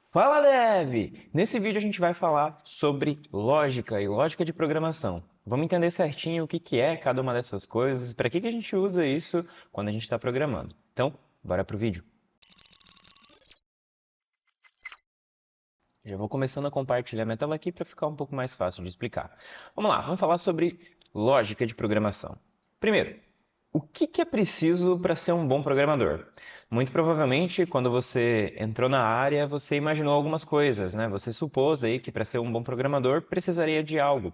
Fala, Dev! Nesse vídeo a gente vai falar sobre lógica e lógica de programação. Vamos entender certinho o que é cada uma dessas coisas, para que a gente usa isso quando a gente está programando. Então, bora pro vídeo. Já vou começando a compartilhar minha tela aqui para ficar um pouco mais fácil de explicar. Vamos lá, vamos falar sobre lógica de programação. Primeiro, o que é preciso para ser um bom programador? Muito provavelmente, quando você entrou na área, você imaginou algumas coisas, né? Você supôs aí que para ser um bom programador precisaria de algo.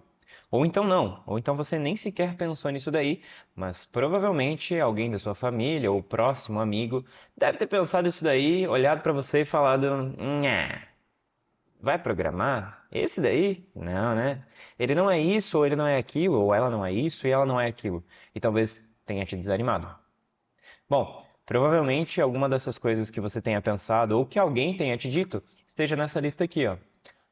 Ou então não, ou então você nem sequer pensou nisso daí, mas provavelmente alguém da sua família ou próximo amigo deve ter pensado isso daí, olhado para você e falado: Nhá, vai programar? Esse daí? Não, né? Ele não é isso, ou ele não é aquilo, ou ela não é isso e ela não é aquilo. E talvez tenha te desanimado. Bom, provavelmente alguma dessas coisas que você tenha pensado ou que alguém tenha te dito esteja nessa lista aqui, ó.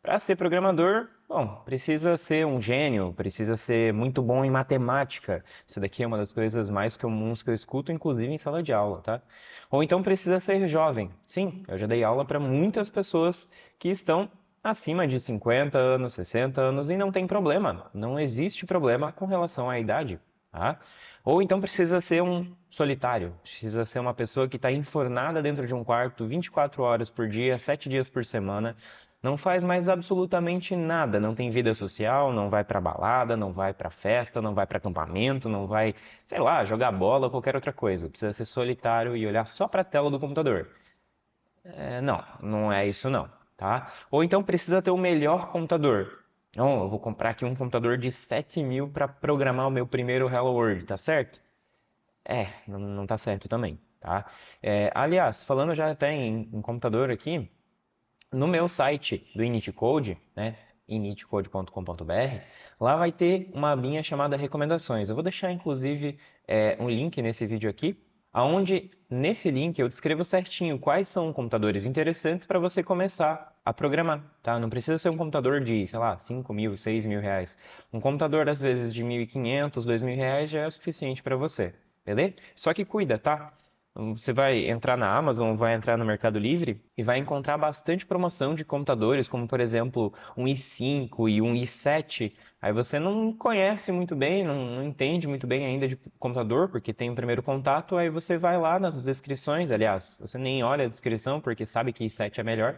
Para ser programador, bom, precisa ser um gênio, precisa ser muito bom em matemática. Isso daqui é uma das coisas mais comuns que eu escuto, inclusive em sala de aula, tá? Ou então precisa ser jovem. Sim, eu já dei aula para muitas pessoas que estão acima de 50 anos, 60 anos e não tem problema. Não existe problema com relação à idade, tá? Ou então precisa ser um solitário, precisa ser uma pessoa que está enfornada dentro de um quarto 24 horas por dia, 7 dias por semana, não faz mais absolutamente nada, não tem vida social, não vai para balada, não vai para festa, não vai para acampamento, não vai, sei lá, jogar bola ou qualquer outra coisa. Precisa ser solitário e olhar só para a tela do computador. Não, não é isso não, tá? Ou então precisa ter o melhor computador. Não, eu vou comprar aqui um computador de 7.000 para programar o meu primeiro Hello World, tá certo? Não tá certo também, tá? Aliás, falando já até em computador aqui, no meu site do Init Code, né, initcode.com.br, lá vai ter uma abinha chamada recomendações. Eu vou deixar inclusive um link nesse vídeo aqui, aonde nesse link eu descrevo certinho quais são computadores interessantes para você começar a programar, tá? Não precisa ser um computador de, sei lá, 5.000, 6.000 reais. Um computador às vezes de 1.500, 2.000 reais já é o suficiente para você, beleza? Só que cuida, tá? Você vai entrar na Amazon, vai entrar no Mercado Livre e vai encontrar bastante promoção de computadores, como por exemplo um i5 e um i7. Aí você não conhece muito bem, não entende muito bem ainda de computador, porque tem o primeiro contato, aí você vai lá nas descrições, aliás, você nem olha a descrição porque sabe que i7 é melhor.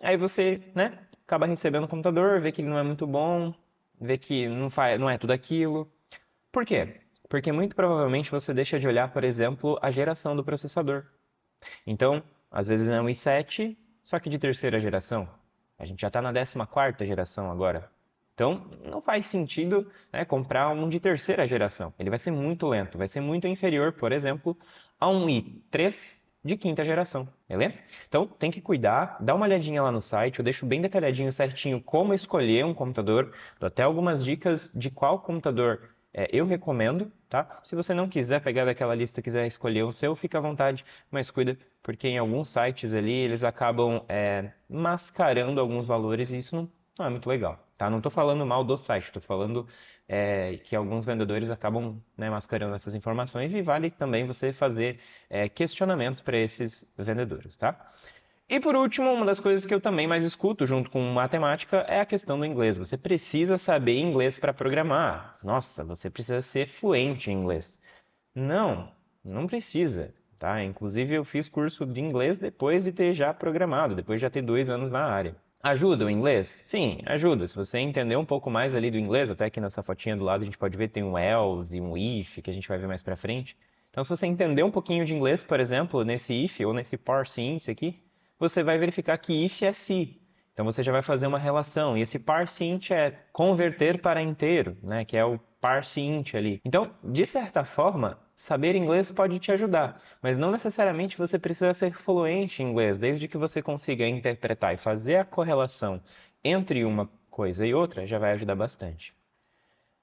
Aí você, né, acaba recebendo o computador, vê que ele não é muito bom, vê que não é tudo aquilo. Por quê? Porque muito provavelmente você deixa de olhar, por exemplo, a geração do processador. Então, às vezes é um i7, só que de terceira geração. A gente já está na 14ª geração agora. Então, não faz sentido, né, comprar um de terceira geração. Ele vai ser muito lento, vai ser muito inferior, por exemplo, a um i3 de quinta geração, beleza? Então, tem que cuidar, dá uma olhadinha lá no site, eu deixo bem detalhadinho certinho como escolher um computador, dou até algumas dicas de qual computador eu recomendo, tá? Se você não quiser pegar daquela lista, quiser escolher o seu, fica à vontade, mas cuida, porque em alguns sites ali eles acabam mascarando alguns valores e isso não é muito legal, tá? Não estou falando mal do site, estou falando que alguns vendedores acabam, né, mascarando essas informações e vale também você fazer questionamentos para esses vendedores, tá? E por último, uma das coisas que eu também mais escuto junto com matemática é a questão do inglês. Você precisa saber inglês para programar. Nossa, você precisa ser fluente em inglês. Não, não precisa, tá? Inclusive eu fiz curso de inglês depois de ter já programado, depois de já ter 2 anos na área. Ajuda o inglês? Sim, ajuda. Se você entender um pouco mais ali do inglês, até aqui nessa fotinha do lado a gente pode ver tem um else e um if, que a gente vai ver mais pra frente. Então, se você entender um pouquinho de inglês, por exemplo, nesse if ou nesse parse int aqui, você vai verificar que if é se. Então, você já vai fazer uma relação. E esse parse int é converter para inteiro, né? Que é o parse int ali. Então, de certa forma, saber inglês pode te ajudar, mas não necessariamente você precisa ser fluente em inglês, desde que você consiga interpretar e fazer a correlação entre uma coisa e outra, já vai ajudar bastante.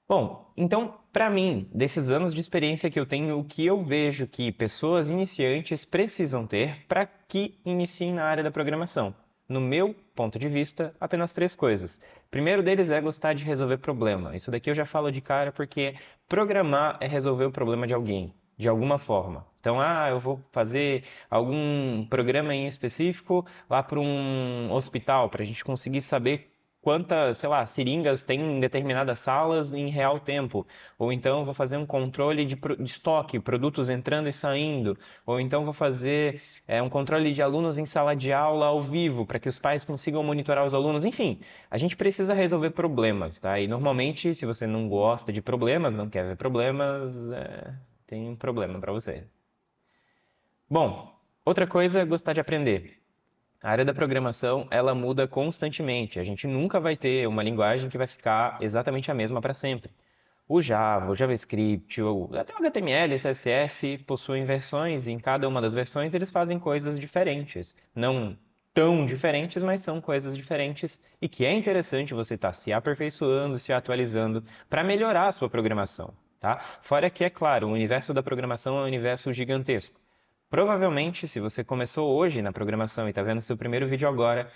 Bom, então, para mim, desses anos de experiência que eu tenho, o que eu vejo que pessoas iniciantes precisam ter para que iniciem na área da programação? No meu ponto de vista, apenas 3 coisas. O primeiro deles é gostar de resolver problema. Isso daqui eu já falo de cara porque programar é resolver o problema de alguém. de alguma forma. Então, eu vou fazer algum programa em específico lá para um hospital, para a gente conseguir saber quantas, sei lá, seringas tem em determinadas salas em real tempo. Ou então vou fazer um controle de estoque, produtos entrando e saindo. Ou então vou fazer um controle de alunos em sala de aula ao vivo, para que os pais consigam monitorar os alunos. Enfim, a gente precisa resolver problemas, tá? E normalmente, se você não gosta de problemas, não quer ver problemas, tem um problema para você. Bom, outra coisa é gostar de aprender. A área da programação, ela muda constantemente. A gente nunca vai ter uma linguagem que vai ficar exatamente a mesma para sempre. O Java, o JavaScript, até o HTML, CSS possuem versões e em cada uma das versões eles fazem coisas diferentes. Não tão diferentes, mas são coisas diferentes e que é interessante você estar se aperfeiçoando, se atualizando para melhorar a sua programação, tá? Fora que, é claro, o universo da programação é um universo gigantesco. Provavelmente, se você começou hoje na programação e está vendo seu primeiro vídeo agora,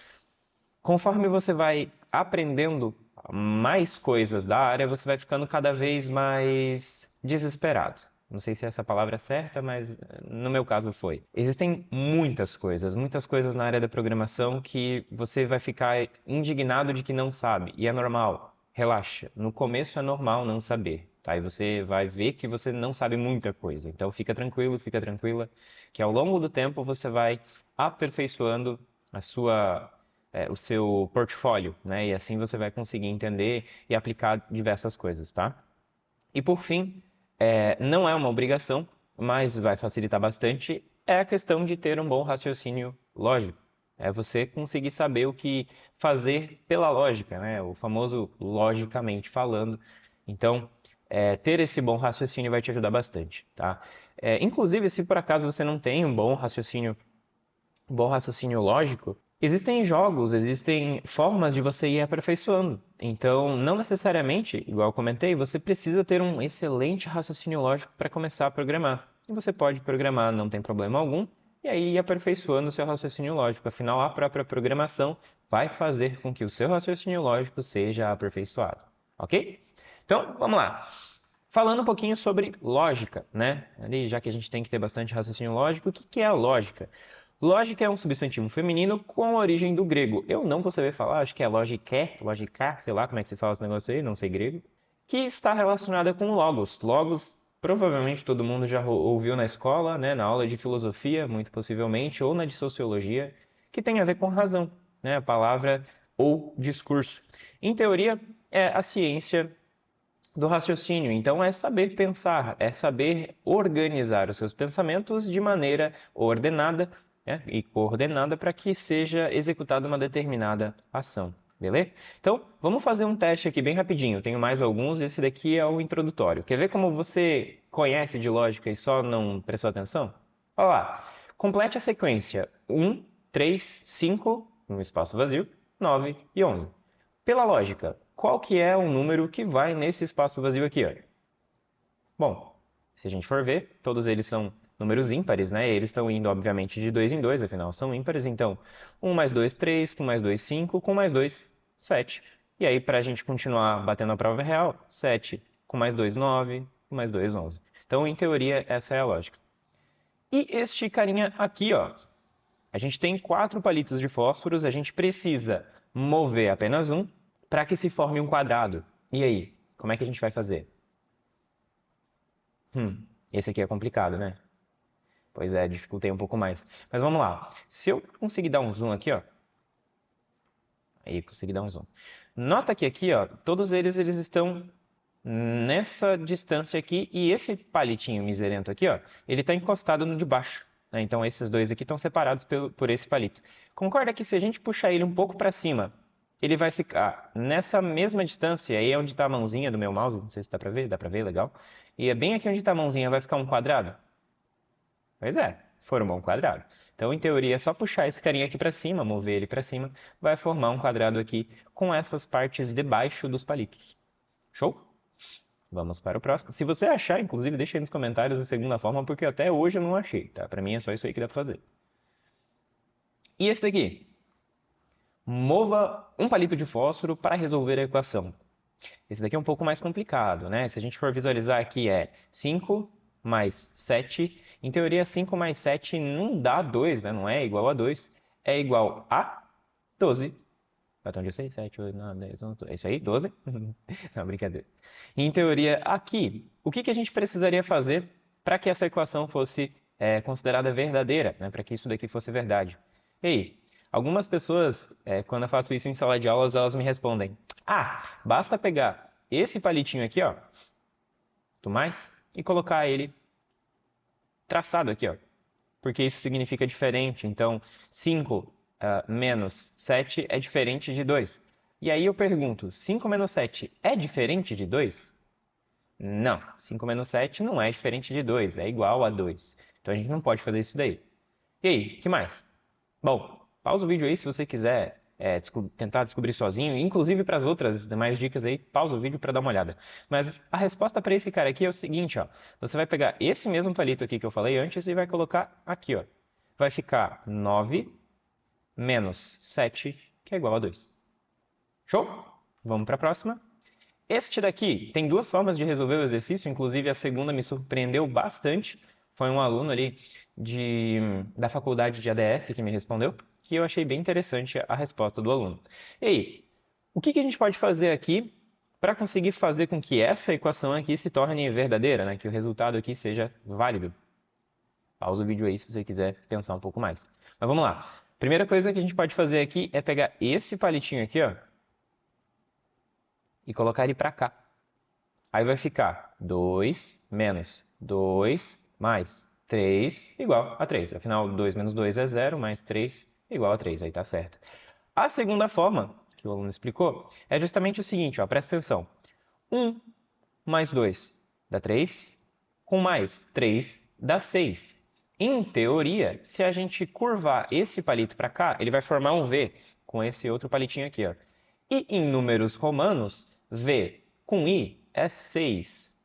conforme você vai aprendendo mais coisas da área, você vai ficando cada vez mais desesperado. Não sei se essa palavra é certa, mas no meu caso foi. Existem muitas coisas na área da programação que você vai ficar indignado de que não sabe, e é normal. Relaxa, no começo é normal não saber, tá? E você vai ver que você não sabe muita coisa. Então fica tranquilo, fica tranquila, que ao longo do tempo você vai aperfeiçoando o seu portfólio, né? E assim você vai conseguir entender e aplicar diversas coisas, tá? E por fim, não é uma obrigação, mas vai facilitar bastante, é a questão de ter um bom raciocínio lógico. É você conseguir saber o que fazer pela lógica, né? O famoso logicamente falando. Então, ter esse bom raciocínio vai te ajudar bastante, tá? Inclusive, se por acaso você não tem um bom raciocínio lógico, existem jogos, existem formas de você ir aperfeiçoando. Então, não necessariamente, igual eu comentei, você precisa ter um excelente raciocínio lógico para começar a programar. E você pode programar, não tem problema algum, e aí ir aperfeiçoando o seu raciocínio lógico. Afinal, a própria programação vai fazer com que o seu raciocínio lógico seja aperfeiçoado. Ok? Então, vamos lá. Falando um pouquinho sobre lógica, né? Ali, já que a gente tem que ter bastante raciocínio lógico, o que é a lógica? Lógica é um substantivo feminino com origem do grego. Eu não vou saber falar, acho que é lógica, sei lá como é que se fala esse negócio aí, não sei grego. Que está relacionada com logos. Logos, provavelmente todo mundo já ouviu na escola, né? Na aula de filosofia, muito possivelmente, ou na de sociologia, que tem a ver com razão, né? A palavra ou discurso. Em teoria, é a ciência do raciocínio. Então, é saber pensar, é saber organizar os seus pensamentos de maneira ordenada, né, e coordenada para que seja executada uma determinada ação. Beleza? Então, vamos fazer um teste aqui bem rapidinho. Eu tenho mais alguns, esse daqui é o introdutório. Quer ver como você conhece de lógica e só não prestou atenção? Olha lá. Complete a sequência 1, 3, 5, um espaço vazio, 9 e 11. Pela lógica, qual que é o número que vai nesse espaço vazio aqui, ó? Bom, se a gente for ver, todos eles são números ímpares, né? Eles estão indo, obviamente, de 2 em 2, afinal são ímpares. Então, 1 mais 2, 3, com mais 2, 5, com mais 2, 7. E aí, para a gente continuar batendo a prova real, 7 com mais 2, 9, com mais 2, 11. Então, em teoria, essa é a lógica. E este carinha aqui, ó, a gente tem 4 palitos de fósforos, a gente precisa mover apenas um para que se forme um quadrado. E aí, como é que a gente vai fazer? Esse aqui é complicado, né? Pois é, dificultei um pouco mais. Mas vamos lá. Se eu conseguir dar um zoom aqui, ó. Aí, consegui dar um zoom. Nota que aqui, ó, todos eles estão nessa distância aqui e esse palitinho miserento aqui, ó, ele está encostado no de baixo, né? Então esses dois aqui estão separados por esse palito. Concorda que se a gente puxar ele um pouco para cima, ele vai ficar nessa mesma distância, aí é onde está a mãozinha do meu mouse, não sei se dá para ver, legal. E é bem aqui onde está a mãozinha, vai ficar um quadrado? Pois é, formou um quadrado. Então, em teoria, é só puxar esse carinha aqui para cima, mover ele para cima, vai formar um quadrado aqui com essas partes debaixo dos palitos. Show? Vamos para o próximo. Se você achar, inclusive, deixa aí nos comentários a segunda forma, porque até hoje eu não achei, tá? Para mim é só isso aí que dá para fazer. E esse daqui? Mova um palito de fósforo para resolver a equação. Esse daqui é um pouco mais complicado, né? Se a gente for visualizar aqui é 5 mais 7. Em teoria, 5 mais 7 não dá 2, né? Não é igual a 2. É igual a 12. Até onde eu sei? 7, 8, 9, 10, 11, 12. É isso aí? 12? Não, brincadeira. Em teoria, aqui, o que a gente precisaria fazer para que essa equação fosse considerada verdadeira, né? Para que isso daqui fosse verdade? E aí, algumas pessoas, quando eu faço isso em sala de aulas, elas me respondem: ah, basta pegar esse palitinho aqui, ó, do mais, e colocar ele traçado aqui, ó, porque isso significa diferente. Então, 5 menos 7 é diferente de 2. E aí eu pergunto, 5 menos 7 é diferente de 2? Não, 5 menos 7 não é diferente de 2, é igual a 2. Então a gente não pode fazer isso daí. E aí, que mais? Bom, pausa o vídeo aí se você quiser tentar descobrir sozinho, inclusive para as outras demais dicas aí, pausa o vídeo para dar uma olhada. Mas a resposta para esse cara aqui é o seguinte, ó. Você vai pegar esse mesmo palito aqui que eu falei antes e vai colocar aqui, ó. Vai ficar 9 menos 7, que é igual a 2. Show? Vamos para a próxima. Este daqui tem duas formas de resolver o exercício, inclusive a segunda me surpreendeu bastante. Foi um aluno ali da faculdade de ADS que me respondeu, que eu achei bem interessante a resposta do aluno. E aí, o que a gente pode fazer aqui para conseguir fazer com que essa equação aqui se torne verdadeira, né? Que o resultado aqui seja válido? Pausa o vídeo aí se você quiser pensar um pouco mais. Mas vamos lá. Primeira coisa que a gente pode fazer aqui é pegar esse palitinho aqui, ó, e colocar ele para cá. Aí vai ficar 2 menos 2 mais 3 igual a 3. Afinal, 2 menos 2 é 0, mais 3 igual a 3. Aí tá certo. A segunda forma, que o aluno explicou, é justamente o seguinte, ó, presta atenção. 1 mais 2 dá 3, com mais 3 dá 6. Em teoria, se a gente curvar esse palito para cá, ele vai formar um V com esse outro palitinho aqui, ó. E em números romanos, V com I é 6.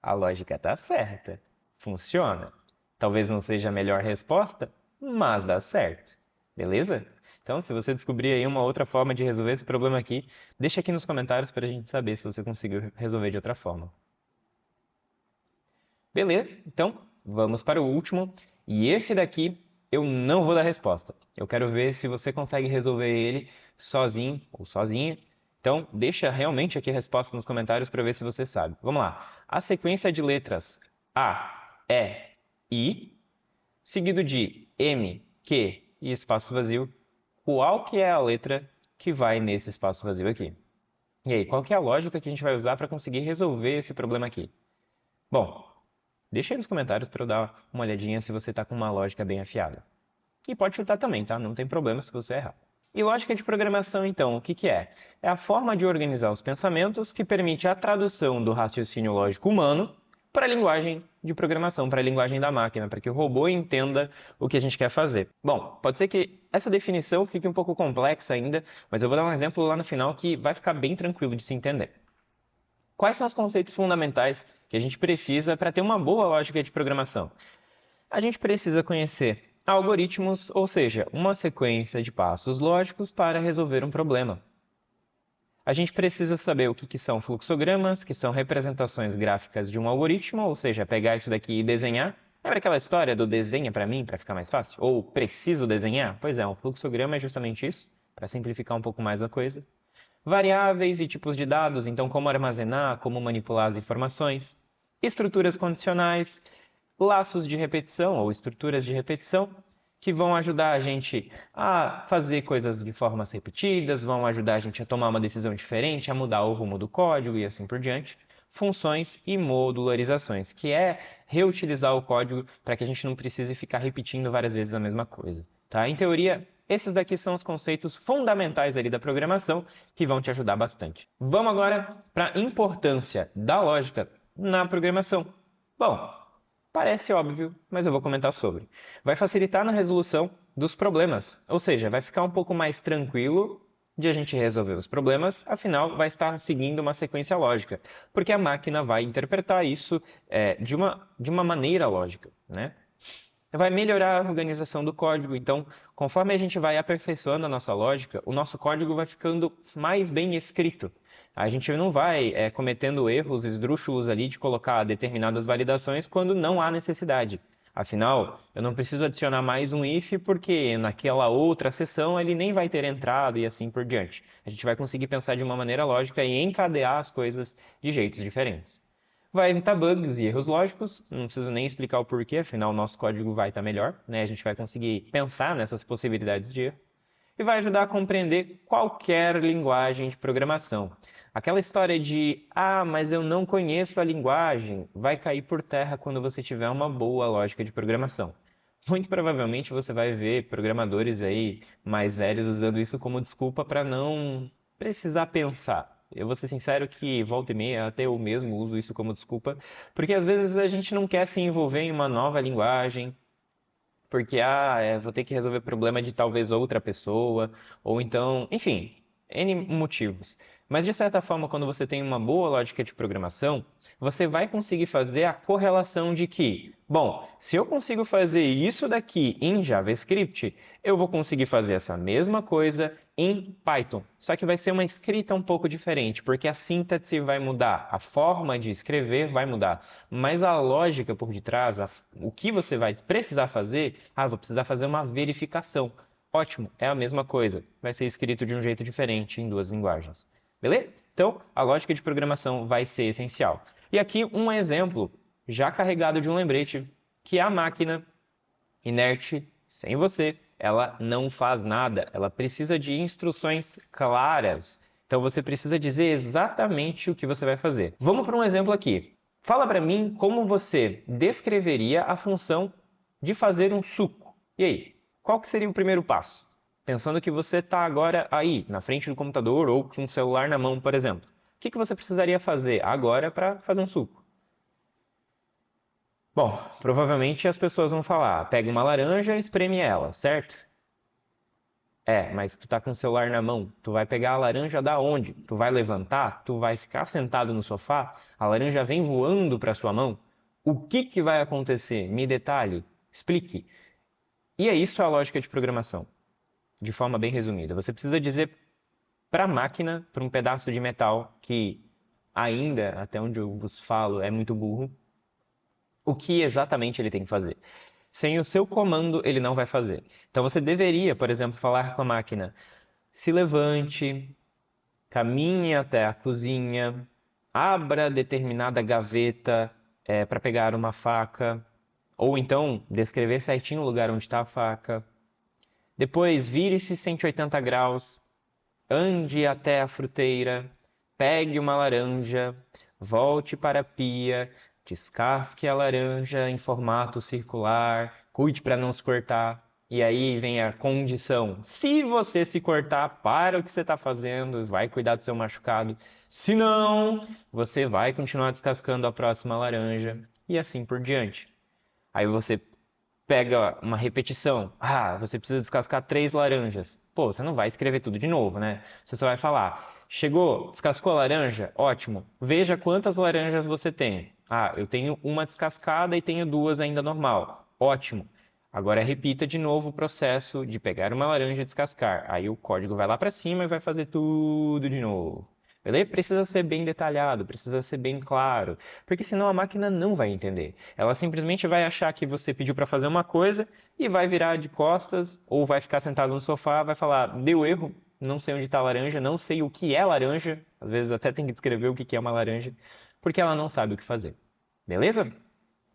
A lógica está certa. Funciona. Talvez não seja a melhor resposta, mas dá certo. Beleza? Então, se você descobrir aí uma outra forma de resolver esse problema aqui, deixa aqui nos comentários para a gente saber se você conseguiu resolver de outra forma. Beleza? Então, vamos para o último. E esse daqui eu não vou dar resposta. Eu quero ver se você consegue resolver ele sozinho ou sozinha. Então, deixa realmente aqui a resposta nos comentários para ver se você sabe. Vamos lá. A sequência de letras A, E, I, seguido de M, Q e espaço vazio, qual que é a letra que vai nesse espaço vazio aqui? E aí, qual que é a lógica que a gente vai usar para conseguir resolver esse problema aqui? Bom, deixa aí nos comentários para eu dar uma olhadinha se você está com uma lógica bem afiada. E pode chutar também, tá? Não tem problema se você errar. E lógica de programação, então, o que é? É a forma de organizar os pensamentos que permite a tradução do raciocínio lógico humano para a linguagem de programação, para a linguagem da máquina, para que o robô entenda o que a gente quer fazer. Bom, pode ser que essa definição fique um pouco complexa ainda, mas eu vou dar um exemplo lá no final que vai ficar bem tranquilo de se entender. Quais são os conceitos fundamentais que a gente precisa para ter uma boa lógica de programação? A gente precisa conhecer algoritmos, ou seja, uma sequência de passos lógicos para resolver um problema. A gente precisa saber o que são fluxogramas, que são representações gráficas de um algoritmo, ou seja, pegar isso daqui e desenhar. Lembra aquela história do desenha para mim, para ficar mais fácil? Ou preciso desenhar? Pois é, um fluxograma é justamente isso, para simplificar um pouco mais a coisa. Variáveis e tipos de dados, então como armazenar, como manipular as informações. Estruturas condicionais, laços de repetição ou estruturas de repetição, que vão ajudar a gente a fazer coisas de formas repetidas, vão ajudar a gente a tomar uma decisão diferente, a mudar o rumo do código e assim por diante. Funções e modularizações, que é reutilizar o código para que a gente não precise ficar repetindo várias vezes a mesma coisa. Tá? Em teoria, esses daqui são os conceitos fundamentais ali da programação que vão te ajudar bastante. Vamos agora para a importância da lógica na programação. Bom, parece óbvio, mas eu vou comentar sobre. Vai facilitar na resolução dos problemas, ou seja, vai ficar um pouco mais tranquilo de a gente resolver os problemas, afinal vai estar seguindo uma sequência lógica, porque a máquina vai interpretar isso de uma maneira lógica, né? Vai melhorar a organização do código, então conforme a gente vai aperfeiçoando a nossa lógica, o nosso código vai ficando mais bem escrito. A gente não vai cometendo erros esdrúxulos ali de colocar determinadas validações quando não há necessidade. Afinal, eu não preciso adicionar mais um if porque naquela outra sessão ele nem vai ter entrado e assim por diante. A gente vai conseguir pensar de uma maneira lógica e encadear as coisas de jeitos diferentes. Vai evitar bugs e erros lógicos, não preciso nem explicar o porquê, afinal o nosso código vai estar melhor, né? A gente vai conseguir pensar nessas possibilidades de erro. E vai ajudar a compreender qualquer linguagem de programação. Aquela história de, mas eu não conheço a linguagem, vai cair por terra quando você tiver uma boa lógica de programação. Muito provavelmente você vai ver programadores aí mais velhos usando isso como desculpa para não precisar pensar. Eu vou ser sincero que volta e meia até eu mesmo uso isso como desculpa, porque às vezes a gente não quer se envolver em uma nova linguagem, porque vou ter que resolver problema de talvez outra pessoa, ou então, enfim, N motivos. Mas de certa forma, quando você tem uma boa lógica de programação, você vai conseguir fazer a correlação de que, bom, se eu consigo fazer isso daqui em JavaScript, eu vou conseguir fazer essa mesma coisa em Python. Só que vai ser uma escrita um pouco diferente, porque a sintaxe vai mudar, a forma de escrever vai mudar, mas a lógica por detrás, o que você vai precisar fazer, vou precisar fazer uma verificação. Ótimo, é a mesma coisa, vai ser escrito de um jeito diferente em duas linguagens. Beleza? Então, a lógica de programação vai ser essencial. E aqui um exemplo, já carregado de um lembrete, que a máquina inerte, sem você, ela não faz nada. Ela precisa de instruções claras. Então, você precisa dizer exatamente o que você vai fazer. Vamos para um exemplo aqui. Fala para mim como você descreveria a função de fazer um suco. E aí, qual que seria o primeiro passo? Pensando que você está agora aí, na frente do computador ou com o celular na mão, por exemplo. O que você precisaria fazer agora para fazer um suco? Bom, provavelmente as pessoas vão falar, pega uma laranja e espreme ela, certo? Mas tu tá com o celular na mão, tu vai pegar a laranja da onde? Tu vai levantar? Tu vai ficar sentado no sofá? A laranja vem voando para sua mão? O que vai acontecer? Me detalhe, explique. E é isso a lógica de programação, de forma bem resumida. Você precisa dizer para a máquina, para um pedaço de metal que ainda, até onde eu vos falo, é muito burro, o que exatamente ele tem que fazer. Sem o seu comando, ele não vai fazer. Então você deveria, por exemplo, falar com a máquina: se levante, caminhe até a cozinha, abra determinada gaveta para pegar uma faca, ou então descrever certinho o lugar onde está a faca. Depois vire-se 180 graus, ande até a fruteira, pegue uma laranja, volte para a pia, descasque a laranja em formato circular, cuide para não se cortar. E aí vem a condição: se você se cortar, para o que você está fazendo, vai cuidar do seu machucado. Se não, você vai continuar descascando a próxima laranja e assim por diante. Aí você pega uma repetição. Você precisa descascar 3 laranjas. Pô, você não vai escrever tudo de novo, né? Você só vai falar: chegou, descascou a laranja? Ótimo. Veja quantas laranjas você tem. Eu tenho uma descascada e tenho 2 ainda normal. Ótimo. Agora repita de novo o processo de pegar uma laranja e descascar. Aí o código vai lá para cima e vai fazer tudo de novo. Beleza? Precisa ser bem detalhado, precisa ser bem claro, porque senão a máquina não vai entender. Ela simplesmente vai achar que você pediu para fazer uma coisa e vai virar de costas ou vai ficar sentado no sofá, vai falar: deu erro, não sei onde está a laranja, não sei o que é laranja, às vezes até tem que descrever o que é uma laranja, porque ela não sabe o que fazer. Beleza?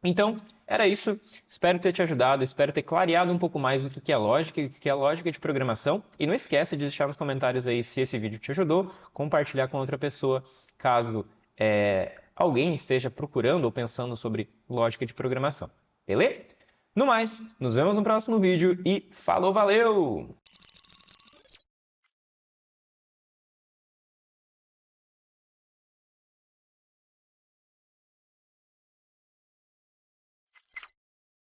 Então, era isso. Espero ter te ajudado, espero ter clareado um pouco mais o que é lógica e o que é lógica de programação. E não esquece de deixar nos comentários aí se esse vídeo te ajudou, compartilhar com outra pessoa, caso alguém esteja procurando ou pensando sobre lógica de programação. Beleza? No mais, nos vemos no próximo vídeo e falou, valeu!